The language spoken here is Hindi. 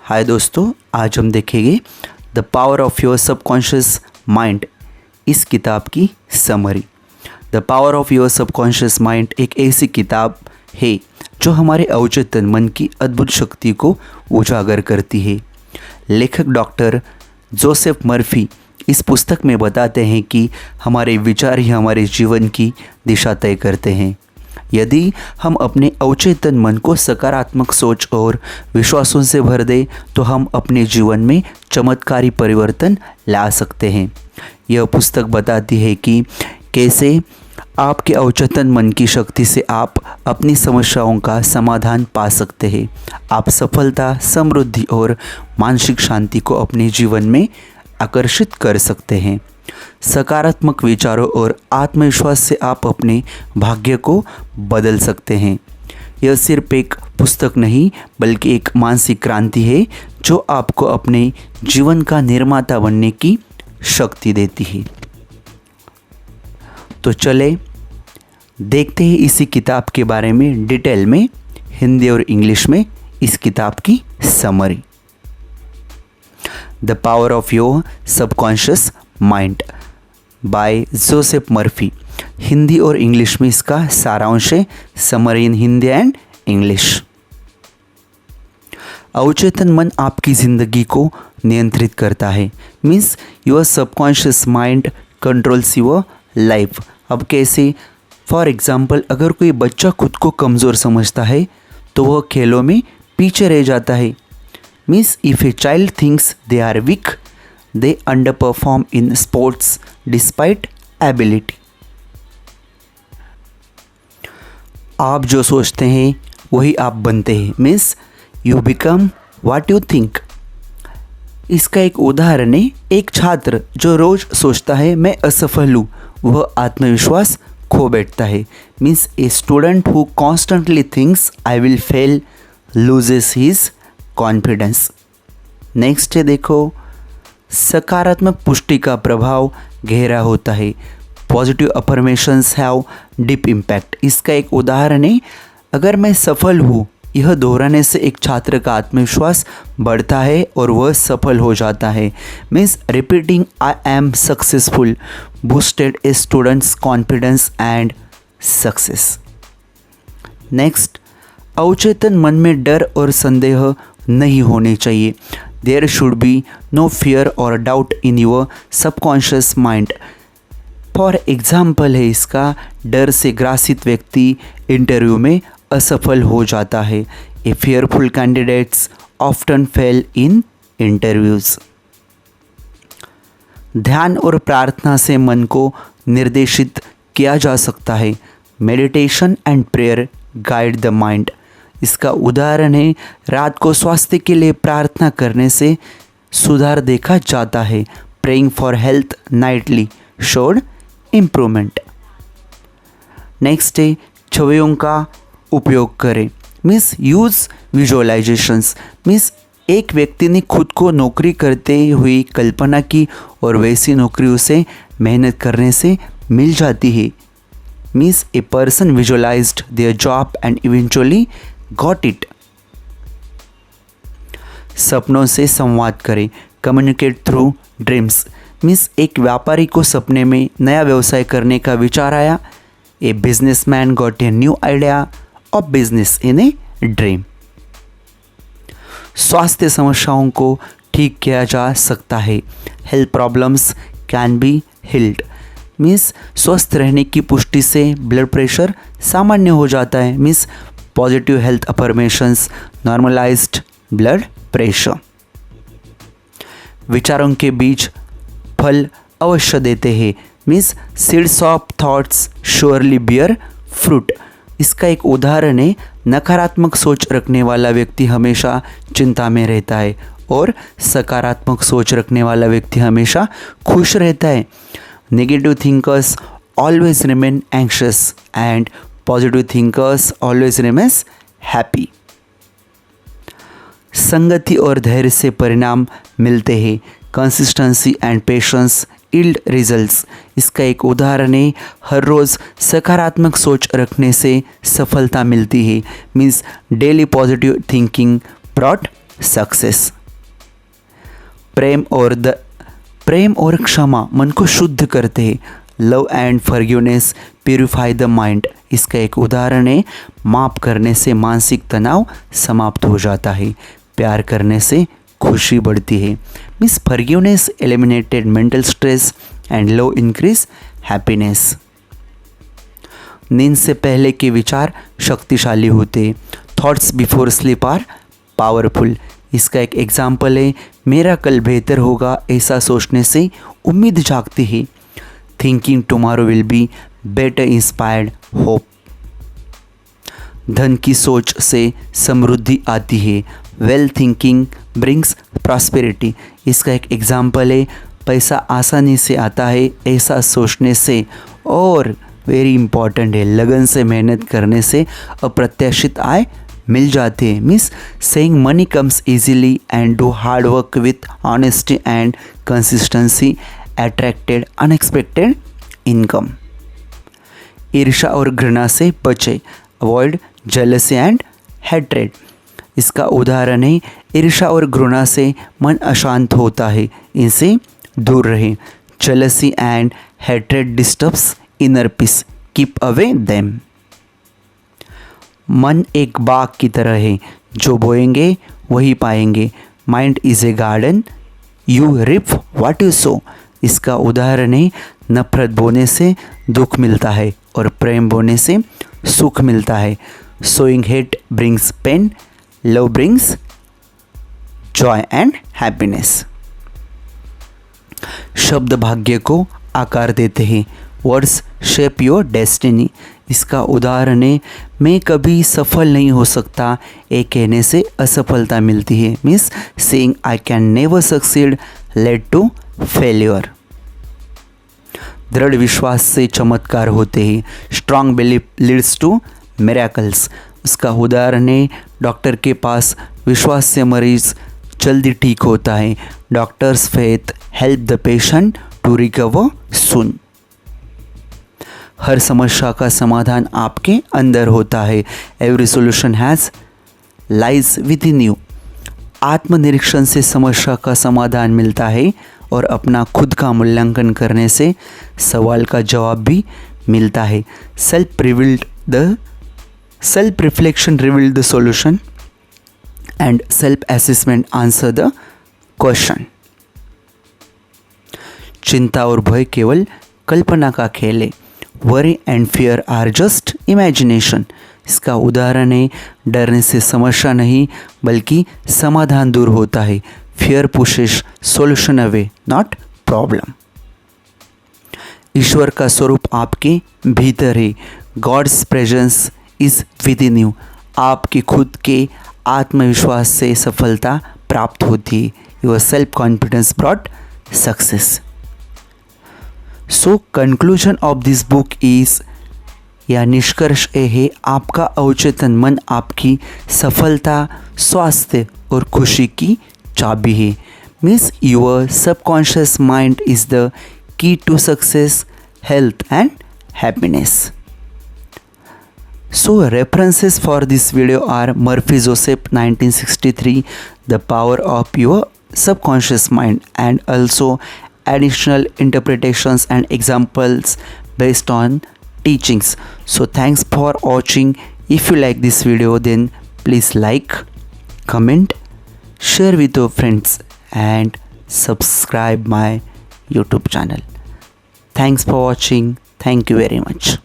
हाय दोस्तों, आज हम देखेंगे the power of your subconscious mind इस किताब की summary. The power of your subconscious mind एक ऐसी किताब है जो हमारे अवचेतन मन की अद्भुत शक्ति को उजागर करती है। लेखक डॉक्टर जोसेफ मर्फी इस पुस्तक में बताते हैं कि हमारे विचार ही हमारे जीवन की दिशा तय करते हैं। यदि हम अपने अवचेतन मन को सकारात्मक सोच और विश्वासों से भर दें तो हम अपने जीवन में चमत्कारी परिवर्तन ला सकते हैं। यह पुस्तक बताती है कि कैसे आपके अवचेतन मन की शक्ति से आप अपनी समस्याओं का समाधान पा सकते हैं। आप सफलता, समृद्धि और मानसिक शांति को अपने जीवन में आकर्षित कर सकते हैं। सकारात्मक विचारों और आत्मविश्वास से आप अपने भाग्य को बदल सकते हैं। यह सिर्फ एक पुस्तक नहीं बल्कि एक मानसिक क्रांति है जो आपको अपने जीवन का निर्माता बनने की शक्ति देती है। तो चले देखते हैं इसी किताब के बारे में डिटेल में, हिंदी और इंग्लिश में इस किताब की summary. The power of your subconscious mind bye Joseph Murphy. Hindi और इंग्लिश में इसका सारांश है, summary in Hindi and English. अवचेतन मन आपकी ज़िंदगी को नियंत्रित करता है। Means your subconscious mind controls your life. अब कैसे? फॉर एग्जाम्पल, अगर कोई बच्चा खुद को कमज़ोर समझता है तो वह खेलों में पीछे रह जाता है। Means if a child thinks they are weak, they underperform in sports despite ability. आप जो सोचते हैं वही आप बनते हैं। Means you become what you think. इसका एक उदाहरण है, एक छात्र जो रोज सोचता है मैं असफल हूँ, वह आत्मविश्वास खो बैठता है। Means a student who constantly thinks I will fail loses his confidence. Next है, देखो, सकारात्मक पुष्टि का प्रभाव गहरा होता है। Positive affirmations have deep impact. इसका एक उदाहरण है, अगर मैं सफल हूँ, यह दोहराने से एक छात्र का आत्मविश्वास बढ़ता है और वह सफल हो जाता है। Means repeating I am successful boosted a students confidence and success. Next, अवचेतन मन में डर और संदेह नहीं होने चाहिए। There should be no fear और doubt in your subconscious mind. For example है इसका, डर से ग्रासित व्यक्ति इंटरव्यू में असफल हो जाता है। A fearful candidates often fail in interviews. ध्यान और प्रार्थना से मन को निर्देशित किया जा सकता है। Meditation and prayer guide the mind. इसका उदाहरण है, रात को स्वास्थ्य के लिए प्रार्थना करने से सुधार देखा जाता है। Praying for health Knightley showed improvement. Next है, छवियों का उपयोग करें। Means use visualisations. मीन्स एक व्यक्ति ने खुद को नौकरी करते हुए कल्पना की और वैसी नौकरी उसे मेहनत करने से मिल जाती है। Means a person visualised their job and eventually got it. सपनों से संवाद करें। Communicate through dreams. मीन्स एक व्यापारी को सपने में नया व्यवसाय करने का विचार आया। A businessman got a new idea of business in a dream. स्वास्थ्य समस्याओं को ठीक किया जा सकता है। Health problems can be healed. Means स्वस्थ रहने की पुष्टि से ब्लड प्रेशर सामान्य हो जाता है। Means positive health affirmations normalised blood pressure. विचारों के बीज फल अवश्य देते हैं। Means seeds of thoughts surely bear fruit. इसका एक उदाहरण है, नकारात्मक सोच रखने वाला व्यक्ति हमेशा चिंता में रहता है और सकारात्मक सोच रखने वाला व्यक्ति हमेशा खुश रहता है। Negative thinkers always remain anxious and positive thinkers always remains happy. संगति और धैर्य से परिणाम मिलते हैं। Consistency and patience yield results. इसका एक उदाहरण है, हर रोज़ सकारात्मक सोच रखने से सफलता मिलती है। Means daily positive thinking brought success. प्रेम और क्षमा मन को शुद्ध करते हैं। Love and forgiveness purify the mind. इसका एक उदाहरण है, माफ़ करने से मानसिक तनाव समाप्त हो जाता है। प्यार करने से खुशी बढ़ती है। Means forgiveness eliminated mental stress and love increase happiness. नींद से पहले के विचार शक्तिशाली होते। Thoughts before sleep are powerful. इसका एक एग्जाम्पल है, मेरा कल बेहतर होगा ऐसा सोचने से उम्मीद जागती है। Thinking tomorrow will be better inspired hope. धन की सोच से समृद्धि आती है। Well thinking brings prosperity. इसका एक एग्जाम्पल है, पैसा आसानी से आता है ऐसा सोचने से। और वेरी इंपॉर्टेंट है, लगन से मेहनत करने से अप्रत्याशित आय मिल जाते हैं। Means saying money comes easily and do hard work with honesty and consistency attracted unexpected income. ईर्ष्या और घृणा से बचे। Avoid jealousy and hatred. इसका उदाहरण है, ईर्ष्या और घृणा से मन अशांत होता है, इनसे दूर रहें। Jealousy and hatred disturbs inner peace, keep away them. मन एक बाग की तरह है, जो बोएंगे वही पाएंगे। Mind is a garden, you rib what you so. इसका उदाहरण है, नफरत बोने से दुख मिलता है और प्रेम बोने से सुख मिलता है। Sowing hate brings pain, love brings joy and happiness. शब्द भाग्य को आकार देते हैं। Words shape your destiny. इसका उदाहरण है, मैं कभी सफल नहीं हो सकता, ये कहने से असफलता मिलती है। Means saying I can never succeed led to failure. दृढ़ विश्वास से चमत्कार होते हैं। Strong belief leads to miracles. उसका उदाहरण है, डॉक्टर के पास विश्वास से मरीज जल्दी ठीक होता है। Doctors faith help the patient to recover soon. हर समस्या का समाधान आपके अंदर होता है। Every solution has lies within you. आत्मनिरीक्षण से समस्या का समाधान मिलता है और अपना खुद का मूल्यांकन करने से सवाल का जवाब भी मिलता है। Self reflection revealed the solution and self assessment answer the question. चिंता और भय केवल कल्पना का खेल है। Worry and fear are just imagination. इसका उदाहरण है, डरने से समस्या नहीं बल्कि समाधान दूर होता है। Fear pushes solution away not problem. ईश्वर का स्वरूप आपके भीतर है। God's presence is within you. आपके खुद के आत्मविश्वास से सफलता प्राप्त होती है। Your self confidence brought success. So conclusion of this book is, या निष्कर्ष ये है, आपका अवचेतन मन आपकी सफलता, स्वास्थ्य और खुशी की चाबी है। Means your subconscious mind is the key to success, health and happiness. So references for this video are Murphy Joseph 1963, The Power of Your Subconscious Mind, and also additional interpretations and examples based on teachings. So thanks for watching. If you like this video, then please like, comment, share with your friends and subscribe my YouTube channel. Thanks for watching. Thank you very much.